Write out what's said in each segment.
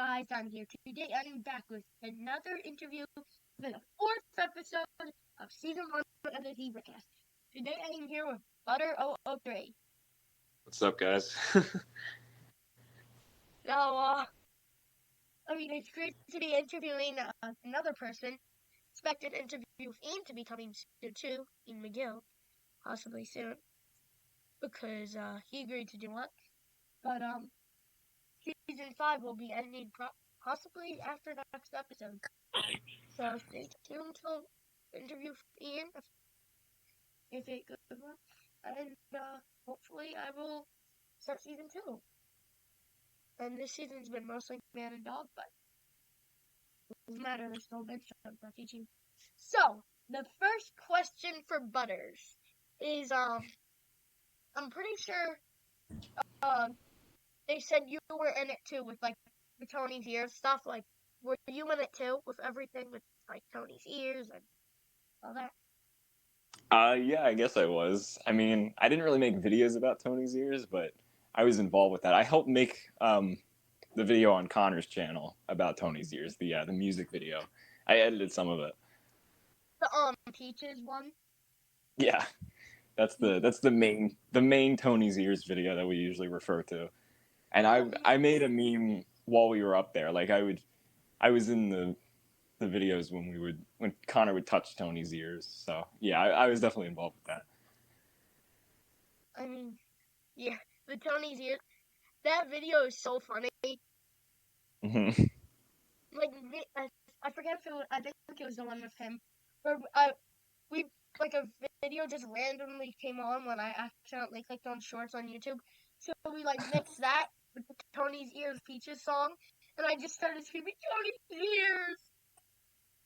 guys? I'm here today. I'm back with another interview for the fourth episode of season 1 of the ZebraCast. Today I am here with Butters003. What's up, guys? So, it's great to be interviewing another person. Expected interview with Ian to be coming soon too, Ian McGill, possibly soon, because he agreed to do it. But season 5 will be ending possibly after next episode. So stay tuned to interview Ian if it good one. And hopefully I will start season 2. And this season's been mostly man and dog, but it doesn't matter, there's still been some for teaching. So, the first question for Butters is I'm pretty sure they said you were in it too with like the Tony's ears stuff. Like, were you in it too with everything with like Tony's ears and all that? Yeah, I guess I was. I mean, I didn't really make videos about Tony's ears, but I was involved with that. I helped make the video on Connor's channel about Tony's ears, the music video. I edited some of it. The Peaches one? Yeah, that's the main Tony's ears video that we usually refer to. And I made a meme while we were up there. Like I was in the videos when Connor would touch Tony's ears. So yeah, I was definitely involved with that. I mean, yeah, the Tony's ears. That video is so funny. Mm-hmm. Like, I forget if it was, I think it was the one with him, where we, like, a video just randomly came on when I accidentally clicked on shorts on YouTube. So we, like, mixed that with the Tony's Ears Peaches song, and I just started screaming, Tony's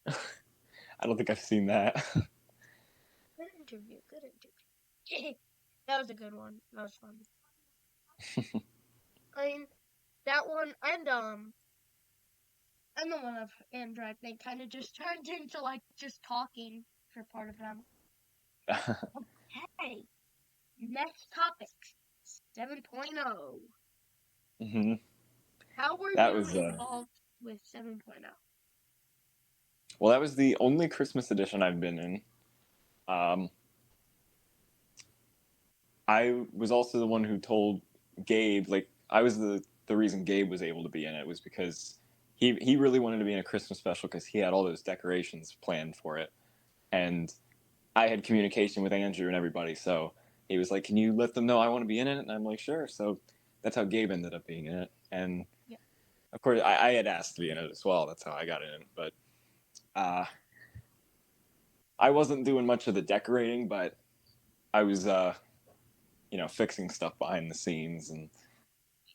Ears! I don't think I've seen that. Good interview. That was a good one. That was fun. I mean, that one, and the one of Android, they kind of just turned into, like, just talking for part of them. Okay, next topic, 7.0. Mm-hmm. How were That you was involved with 7.0? well, that was the only Christmas edition I've been in. I was also the one who told Gabe, like I was the reason Gabe was able to be in it was because he really wanted to be in a Christmas special because he had all those decorations planned for it, and I had communication with Andrew and everybody, so he was like, "Can you let them know I want to be in it?" And I'm like, "Sure." So that's how Gabe ended up being in it, and Yeah. of course I had asked to be in it as well. That's how I got in, but I wasn't doing much of the decorating, but I was fixing stuff behind the scenes, and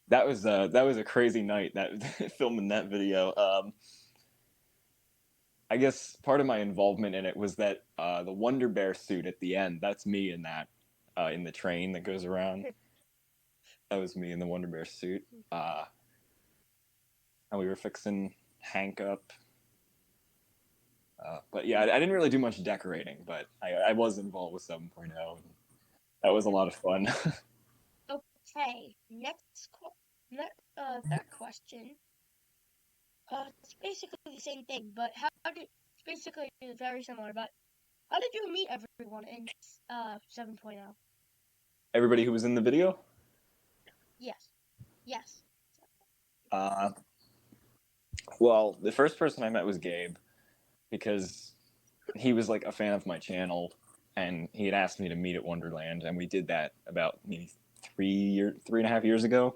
that was a crazy night that filming that video. I guess part of my involvement in it was that the Wonder Bear suit at the end. That's me in that in the train that goes around. That was me in the Wonder Bear suit, and we were fixing Hank up. But yeah, I didn't really do much decorating, but I was involved with 7.0. That was a lot of fun. Okay, third question. It's basically the same thing, but it's basically very similar, but how did you meet everyone in 7.0? Everybody who was in the video? Yes. Yes. Uh, well, the first person I met was Gabe because he was like a fan of my channel, and he had asked me to meet at Wonderland, and we did that about maybe 3.5 years ago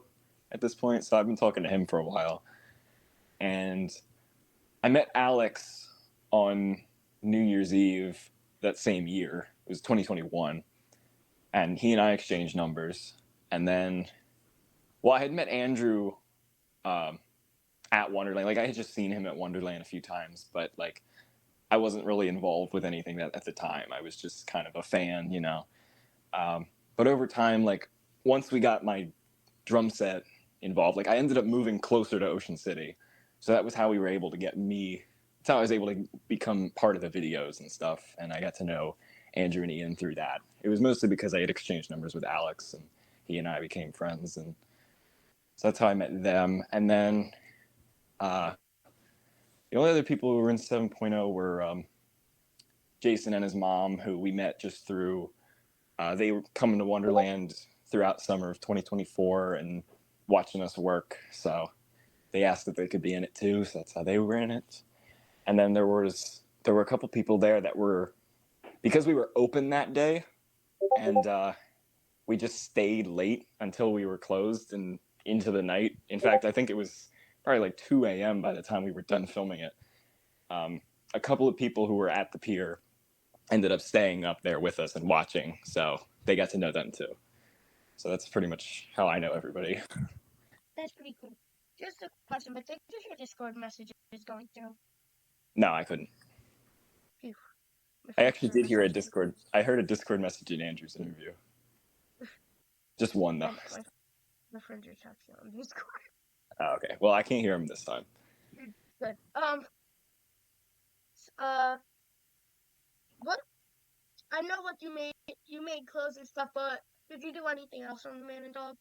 at this point. So I've been talking to him for a while, and I met Alex on New Year's Eve that same year. It was 2021, and he and I exchanged numbers, and then, well, I had met Andrew at Wonderland. Like I had just seen him at Wonderland a few times, but like I wasn't really involved with anything at the time. I was just kind of a fan, you know. But over time, like once we got my drum set involved, like I ended up moving closer to Ocean City, so that was how we were able to get me. That's how I was able to become part of the videos and stuff, and I got to know Andrew and Ian through that. It was mostly because I had exchanged numbers with Alex, and he and I became friends, and so that's how I met them. And then Uh, the only other people who were in 7.0 were Jason and his mom, who we met just through. They were coming to Wonderland throughout summer of 2024 and watching us work. So they asked if they could be in it too. So that's how they were in it. And then there were a couple people there that were, because we were open that day, and we just stayed late until we were closed and into the night. In fact, I think it was probably like 2 a.m. by the time we were done filming it. A couple of people who were at the pier ended up staying up there with us and watching, so they got to know them too. So that's pretty much how I know everybody. That's pretty cool. Just a question, but did your Discord messages going through? No, I couldn't. Phew. I actually did hear a Discord. I heard a Discord message in Andrew's interview. Just one though. My friends are texting on Discord. Oh, okay. Well, I can't hear him this time. Good. What? I know what you made. You made clothes and stuff, but did you do anything else on the Man and Dog?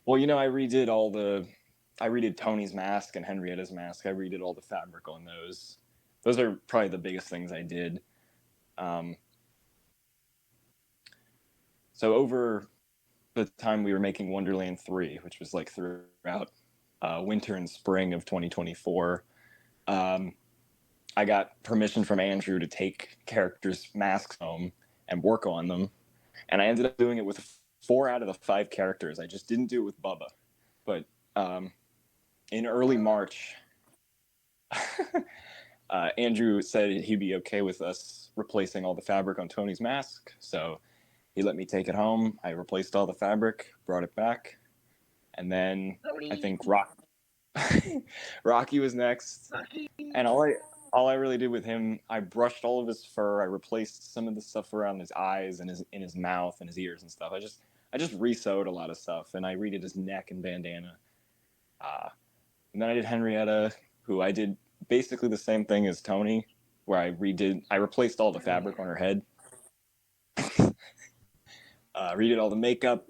Well, I redid Tony's mask and Henrietta's mask. I redid all the fabric on those. Those are probably the biggest things I did. So over the time we were making Wonderland 3, which was like throughout winter and spring of 2024, I got permission from Andrew to take characters' masks home and work on them. And I ended up doing it with 4 out of the 5 characters. I just didn't do it with Bubba. But in early March, Andrew said he'd be okay with us replacing all the fabric on Tony's mask. So he let me take it home. I replaced all the fabric, brought it back. And then I think Rocky was next. And all I really did with him, I brushed all of his fur. I replaced some of the stuff around his eyes and his mouth and his ears and stuff. I just re-sewed a lot of stuff, and I redid his neck and bandana. And then I did Henrietta, who I did basically the same thing as Tony, where I replaced all the fabric on her head, redid all the makeup.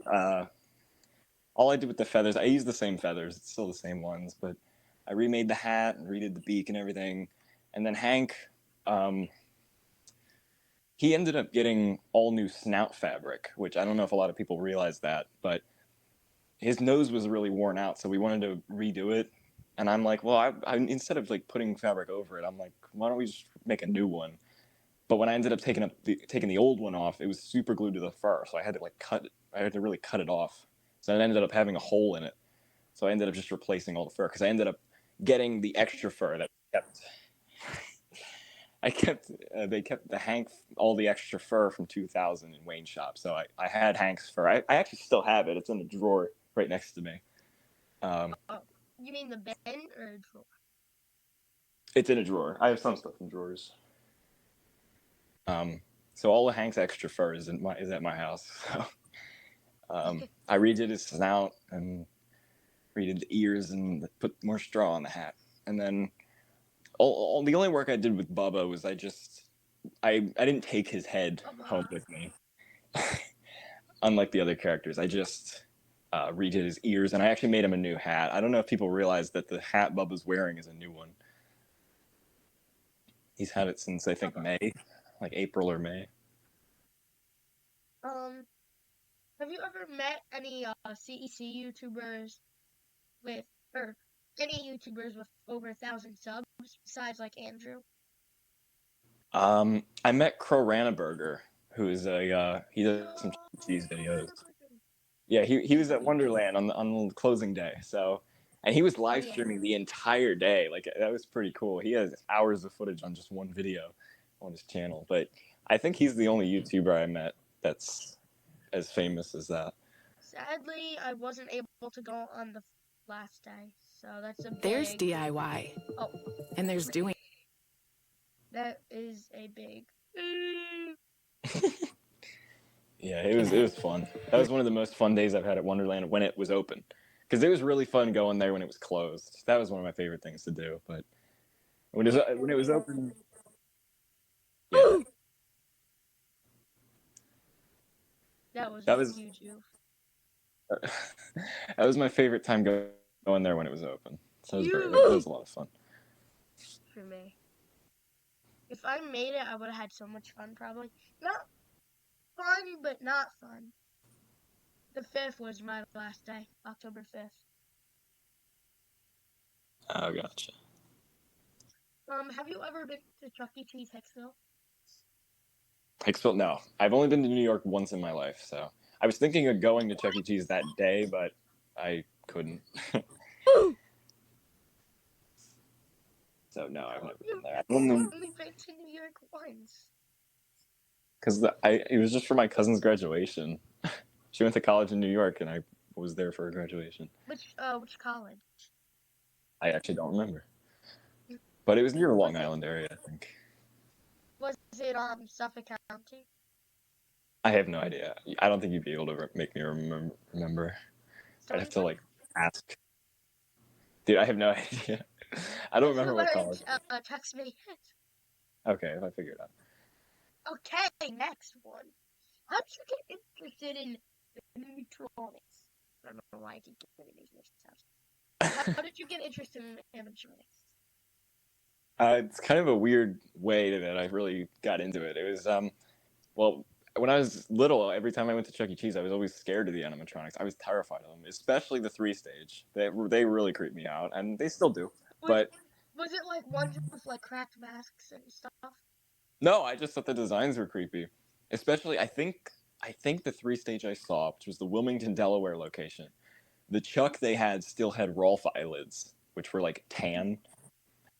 All I did with the feathers, I used the same feathers. It's still the same ones, but I remade the hat and redid the beak and everything. And then Hank, he ended up getting all new snout fabric, which I don't know if a lot of people realize that, but his nose was really worn out, so we wanted to redo it. And I'm like, well, I instead of like putting fabric over it, I'm like, why don't we just make a new one? But when I ended up taking the old one off, it was super glued to the fur, so I had to really cut it off. So it ended up having a hole in it. So I ended up just replacing all the fur because I ended up getting the extra fur that kept. They kept the Hank, all the extra fur from 2000 in Wayne shop. So I had Hank's fur. I actually still have it. It's in the drawer right next to me. You mean the bin or a drawer? It's in a drawer. I have some stuff in drawers. So all of Hank's extra fur is at my house. So, I redid his snout and redid the ears and put more straw on the hat. And then the only work I did with Bubba was I didn't take his head home with me. Unlike the other characters, I just redid his ears, and I actually made him a new hat. I don't know if people realize that the hat Bubba's wearing is a new one. He's had it since I think May, like April or May. Have you ever met any CEC YouTubers or any YouTubers with over 1,000 subs besides like Andrew? I met Crow Ranaburger, who is he does some cheese videos. Yeah, he was at Wonderland on the closing day. So, and he was live streaming the entire day. Like that was pretty cool. He has hours of footage on just one video on his channel. But I think he's the only YouTuber I met that's as famous as that. Sadly, I wasn't able to go on the last day, so that's a big... There's DIY. Oh, and there's doing. That is a big... Yeah, it was fun. That was one of the most fun days I've had at Wonderland when it was open, because it was really fun going there when it was closed. That was one of my favorite things to do. But when it was open, yeah, that was huge. That was my favorite time going there when it was open. So it was a lot of fun. For me. If I made it, I would have had so much fun, probably. Not fun, but not fun. The 5th was my last day, October 5th. Oh, gotcha. Have you ever been to Chuck E. Cheese Hicksville? Hicksville? No. I've only been to New York once in my life, so I was thinking of going to Chuck E. Cheese that day, but I couldn't. So no, I've never been there. I've only been to New York once. Because it was just for my cousin's graduation. She went to college in New York, and I was there for her graduation. Which college? I actually don't remember. But it was near the Long Island area, I think. Was it Suffolk County? I have no idea. I don't think you'd be able to make me remember. I'd have to like ask. Dude, I have no idea. I don't remember what college. Text me. Okay, if I figure it out. Okay, next one. How did you get interested in animatronics? I don't know why I keep getting these mixed up. How did you get interested in animatronics? It's kind of a weird way that I really got into it. It was well, when I was little, every time I went to Chuck E. Cheese, I was always scared of the animatronics. I was terrified of them, especially the 3-stage. They really creeped me out, and they still do. Was it like ones with like cracked masks and stuff? No, I just thought the designs were creepy. Especially, I think the 3-stage I saw, which was the Wilmington, Delaware location, the Chuck they had still had Rolf eyelids, which were like tan.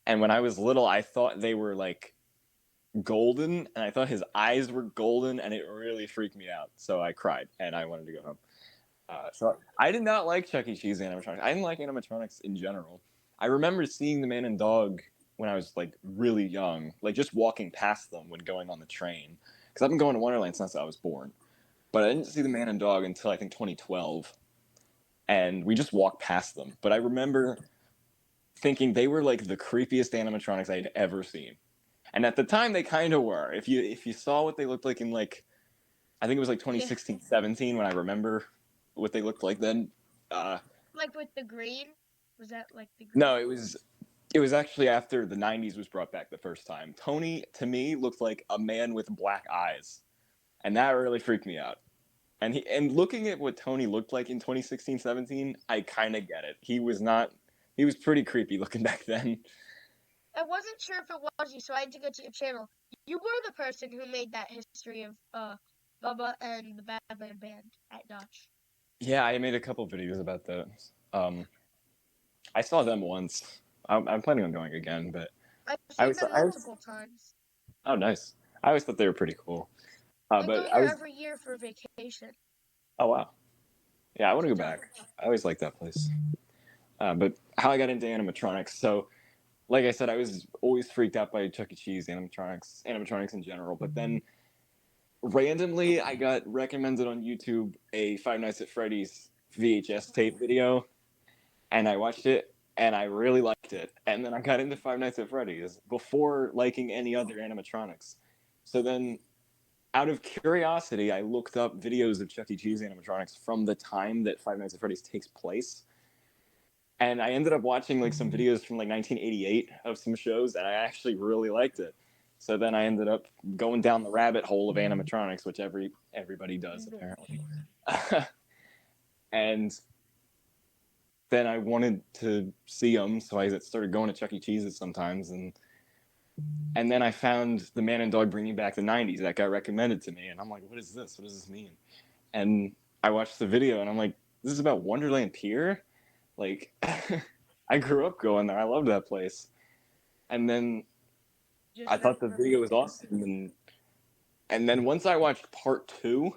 And when I was little, I thought they were like golden, and I thought his eyes were golden, and it really freaked me out. So I cried, and I wanted to go home. So I did not like Chuck E. Cheese animatronics. I didn't like animatronics in general. I remember seeing the Man and Dog when I was like really young, like just walking past them when going on the train. Because I've been going to Wonderland since I was born. But I didn't see the Man and Dog until I think 2012. And we just walked past them. But I remember thinking they were like the creepiest animatronics I'd ever seen. And at the time they kind of were. If you saw what they looked like in like, I think it was like 2016, 17 when I remember what they looked like then. Like with the green? Was that like the green? No, it was actually after the 90s was brought back the first time. Tony, to me, looked like a man with black eyes. And that really freaked me out. And looking at what Tony looked like in 2016, 17, I kind of get it. He was pretty creepy looking back then. I wasn't sure if it was you, so I had to go to your channel. You were the person who made that history of Bubba and the Badland Band at Dutch. Yeah, I made a couple videos about those. I saw them once. I'm planning on going again, but I've seen them multiple times. Oh, nice. I always thought they were pretty cool. I go there every year for vacation. Oh, wow. Yeah, I want to go back. I always liked that place. But how I got into animatronics. So, like I said, I was always freaked out by Chuck E. Cheese animatronics in general. But then randomly, I got recommended on YouTube a Five Nights at Freddy's VHS tape video. And I watched it, and I really liked it. And then I got into Five Nights at Freddy's before liking any other animatronics. So then, out of curiosity, I looked up videos of Chuck E. Cheese animatronics from the time that Five Nights at Freddy's takes place. And I ended up watching like some videos from like 1988 of some shows, and I actually really liked it. So then I ended up going down the rabbit hole of animatronics, which everybody does apparently. And then I wanted to see them, so I started going to Chuck E. Cheese's sometimes, and then I found the Man and Dog Bringing Back the 90s that got recommended to me, and I'm like, what is this? What does this mean? And I watched the video, and I'm like, this is about Wonderland Pier? Like, I grew up going there. I loved that place. And then I thought the video was awesome, and then once I watched part 2,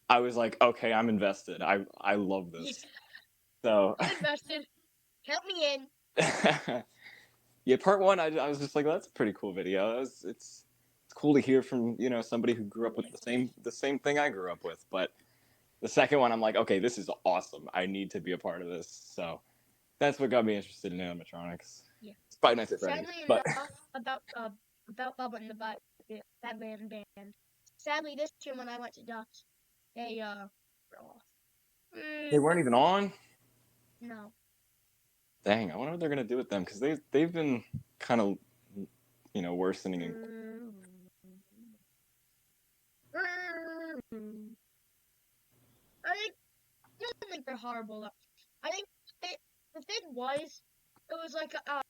I was like, okay, I'm invested. I love this. So I'm invested. Count me in. Yeah, part 1, I was just like, well, that's a pretty cool video. It's cool to hear from somebody who grew up with the same thing I grew up with. But the second one, I'm like, okay, this is awesome. I need to be a part of this. So that's what got me interested in animatronics. Yeah. It's Five Nights at Freddy's. Sadly enough, about Bubba and the Badland Band. Sadly, this year when I went to Dutch, they were off. They weren't even on? No. Dang, I wonder what they're gonna do with them because they've been kind of, worsening. I don't think they're horrible. I think the thing was, it was like I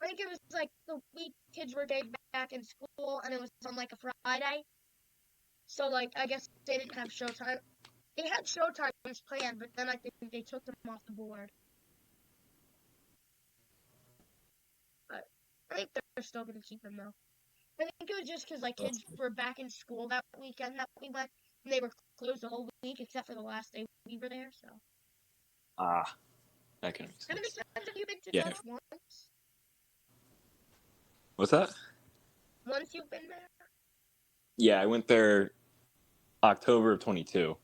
think it was like the week kids were getting back in school, and it was on like a Friday. So like I guess they didn't have showtime. They had showtimes planned, but then I think they took them off the board. But I think they're still gonna keep them though. I think it was just because like kids were back in school that weekend that we went, and they were closed the whole week except for the last day we were there. So. That can make How many sense. times have you been to Yeah. Dutch? Once? What's that? Once you've been there? Yeah, I went there October of 22.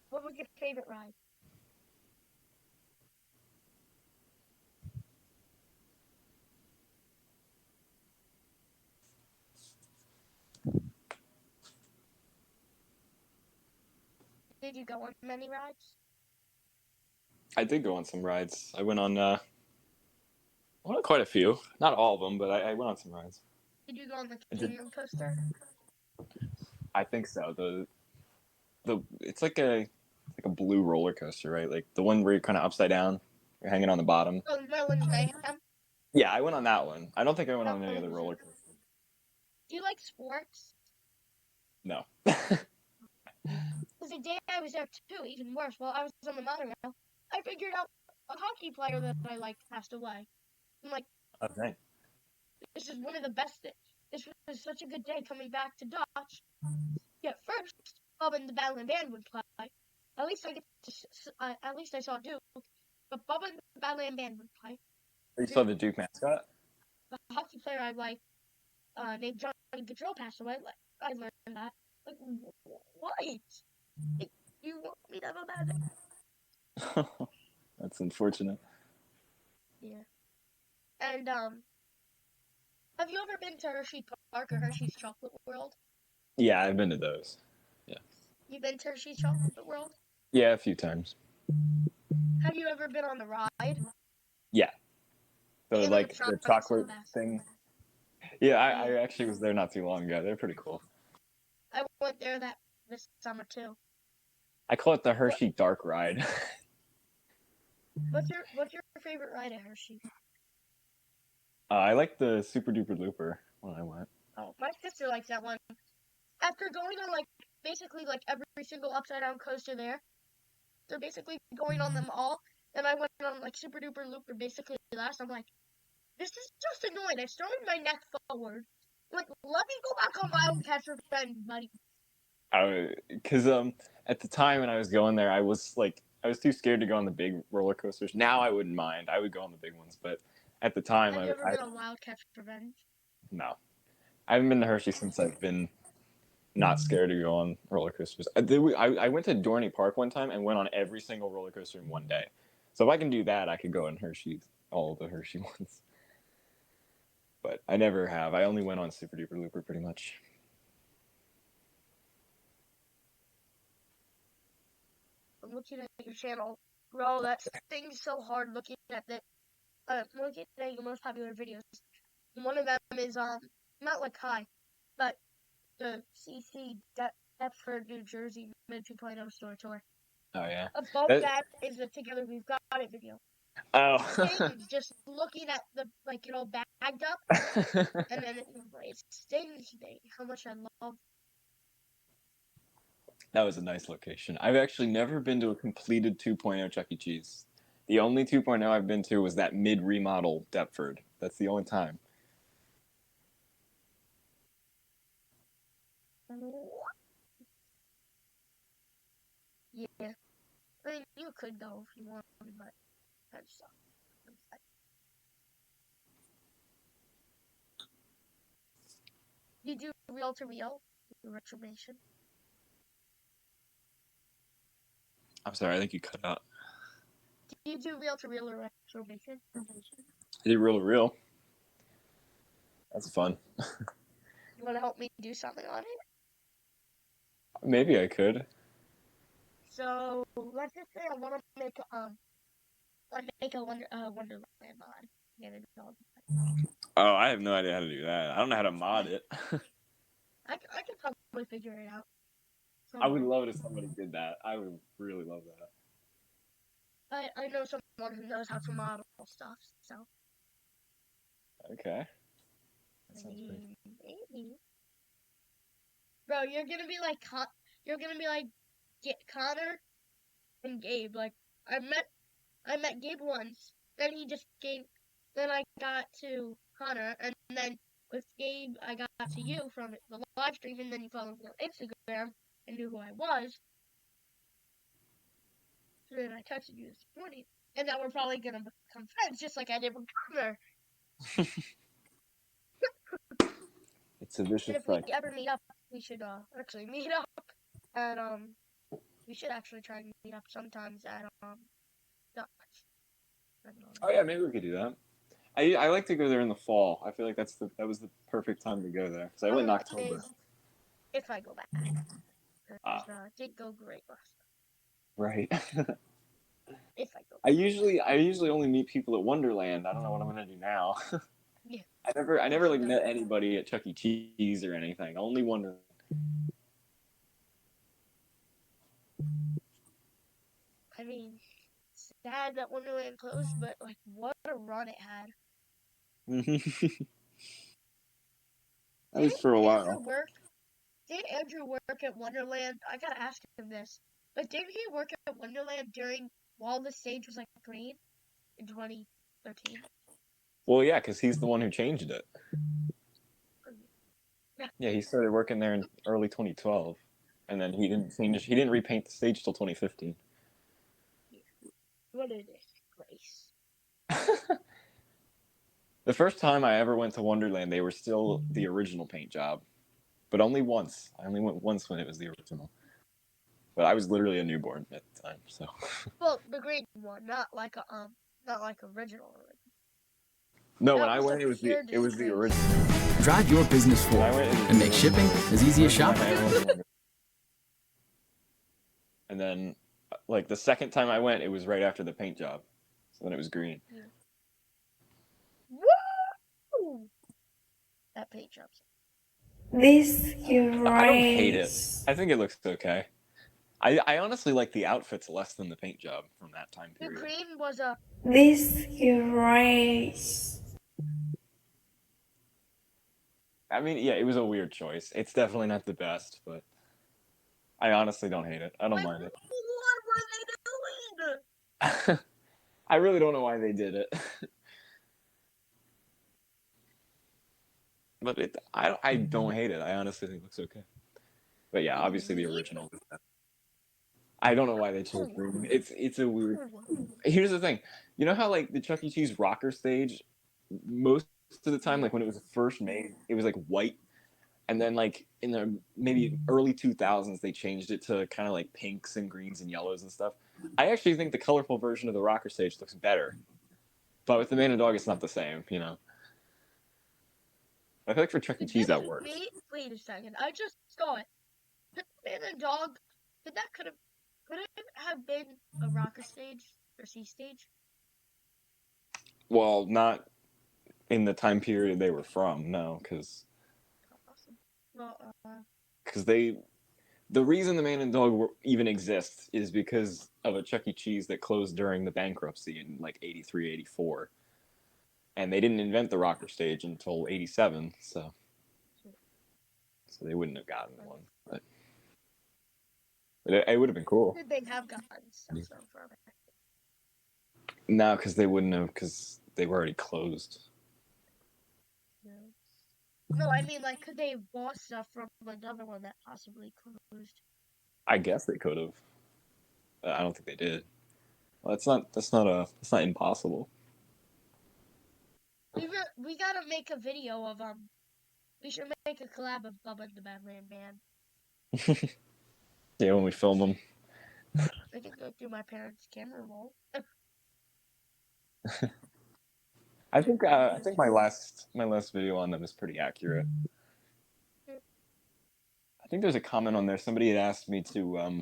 What was your favorite ride? Did you go on many rides? I did go on some rides. I went on quite a few. Not all of them, but I went on some rides. Did you go on the Kingdom coaster? I think so. The it's like a blue roller coaster, right? Like the one where you're kind of upside down, you're hanging on the bottom. Oh, Merlin's Mayhem? Yeah, I went on that one. I don't think I went That on any one other was roller it. coaster. Do you like sports? No. Because the day I was there too, even worse, while I was on the monorail, I figured out a hockey player that I liked passed away. I'm like, Okay. this is one of the best. This was such a good day coming back to Dutch. Yeah, first, Bob and the Battle Band would play. At least I get to, at least I saw Duke. But Bob and the Battle Band would play. You saw the Duke mascot? The hockey player I like, named Johnny Gaudreau passed away. Like, I learned that. Like, what? Like, you want me to have a bad day? That's unfortunate. Yeah. And, have you ever been to Hershey Park or Hershey's Chocolate World? Yeah, I've been to those. Yeah. You've been to Hershey's Chocolate World? Yeah, a few times. Have you ever been on the ride? Yeah. The The animatronics are the chocolate best. thing. Yeah, I actually was there not too long ago. They're pretty cool. I went there this summer too. I call it the Hershey Dark Ride. What's your favorite ride at Hershey? I like the Super Duper Looper when I went. Oh, my sister likes that one. After going on basically every single upside down coaster there, they're basically going on them all. And I went on Super Duper Looper basically last. I'm like, this is just annoying. I started my neck forward. I'm like, let me go back on Wildcat Revenge, buddy. Because at the time when I was going there, I was too scared to go on the big roller coasters. Now I wouldn't mind. I would go on the big ones, but at the time, Have you ever been on Wildcat Revenge? No, I haven't been to Hershey since I've been not scared to go on roller coasters. I went to Dorney Park one time and went on every single roller coaster in one day. So if I can do that, I could go on all of the Hershey ones. But I never have. I only went on Super Duper Looper pretty much. I'm looking at your channel. Bro, that thing's so hard looking at that. Looking at your most popular videos. One of them is, not high, but the CC Deptford, New Jersey Mid 2.0 store tour. Oh, yeah. Above that is the Together We've Got It video. Oh. Stings, just looking at the, bagged up, and then it stings me how much I love. That was a nice location. I've actually never been to a completed 2.0 Chuck E. Cheese. The only 2.0 I've been to was that mid-remodel Deptford. That's the only time. Yeah. I mean, you could go if you wanted, but that sucks. You do reel to reel retribution. I'm sorry, I think you cut out. Do you do reel to reel or retribution? I did reel to reel. That's fun. You want to help me do something on it? Maybe I could. So let's just say I want to make make a Wonderland mod. Oh, I have no idea how to do that. I don't know how to mod it. I could probably figure it out. I would love it if somebody did that. I would really love that. I know someone who knows how to model stuff, so. Okay. That sounds great. Maybe. Bro, you're gonna be like Connor and Gabe. Like I met Gabe once. Then then I got to Connor, and then with Gabe I got to you from the live stream, and then you followed me on Instagram and knew who I was. So then I texted you this morning, and now we're probably gonna become friends, just like I did with Connor. It's a vicious And if we cycle. ever meet up, we should actually meet up, and we should actually try and meet up sometimes at Dutch. Oh yeah, maybe we could do that. I like to go there in the fall. I feel like that was the perfect time to go there because I went in October. If I go back, did go great last time. Right. If I go. I usually only meet people at Wonderland. I don't know what I'm gonna do now. Yeah. I never like met anybody at Chuck E. Cheese or anything. Only Wonderland. I mean, sad that Wonderland closed, but like, what a run it had. That was for a while. Did Andrew work at Wonderland? I gotta ask him this. But didn't he work at Wonderland while the stage was like green in 2013? Well, yeah, because he's the one who changed it. Yeah, he started working there in early 2012, and then he didn't repaint the stage till 2015. What a disgrace. The first time I ever went to Wonderland, they were still the original paint job, but only once. I only went once when it was the original. But I was literally a newborn at the time, so. Well, the green one, not like original. No, when I went, it was the original. Drive your business forward and make shipping as easy as shopping. And then, like the second time I went, it was right after the paint job, so then it was green. Yeah. Woo! That paint job's. This is right. I don't hate it. I think it looks okay. I honestly like the outfits less than the paint job from that time period. The green was a. This is right. I mean, yeah, it was a weird choice. It's definitely not the best, but I honestly don't hate it. I don't mind it. What were they doing? I really don't know why they did it. But I don't hate it. I honestly think it looks okay. But yeah, obviously the original. I don't know why they chose green. It's a weird. Here's the thing. You know how like the Chuck E. Cheese rocker stage, most of the time, like when it was first made, it was like white, and then like in the maybe early 2000s, they changed it to kind of like pinks and greens and yellows and stuff. I actually think the colorful version of the rocker stage looks better, but with the Man and Dog, it's not the same. You know. I feel like for Chuck E. Cheese that works. Wait a second. I just saw it. Man and Dog. Could it have been a rocker stage or C stage? Well, not in the time period they were from, no, because Awesome. Well, the reason the Man and Dog even exists is because of a Chuck E. Cheese that closed during the bankruptcy in like 83, 84. And they didn't invent the rocker stage until 87, so they wouldn't have gotten one. But it would have been cool. Did they have gotten stuff from it? No, because they wouldn't have, because they were already closed. No, I mean, like, could they have bought stuff from another one that possibly closed? I guess they could have. I don't think they did. Well, that's not impossible. We gotta make a video of we should make a collab of Bubba and the Badland Band. Yeah, when we film them. I can go through my parents' camera roll. I think my last video on them is pretty accurate. I think there's a comment on there. Somebody had asked me to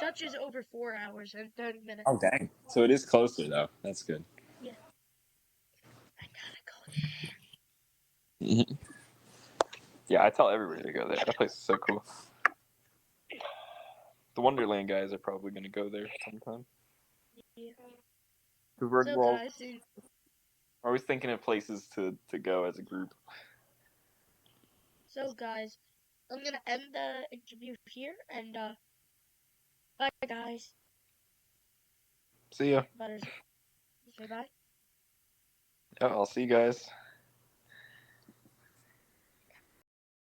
touches over 4 hours and 30 minutes. Oh, dang. So it is closer, though. That's good. Yeah. I gotta go there. Yeah, I tell everybody to go there. That place is so cool. The Wonderland guys are probably going to go there sometime. Yeah. Because we're So, all guys, dude, always thinking of places to go as a group. so guys, I'm gonna end the interview here, and bye, guys. See ya. Butters, say bye. Yeah, I'll see you guys.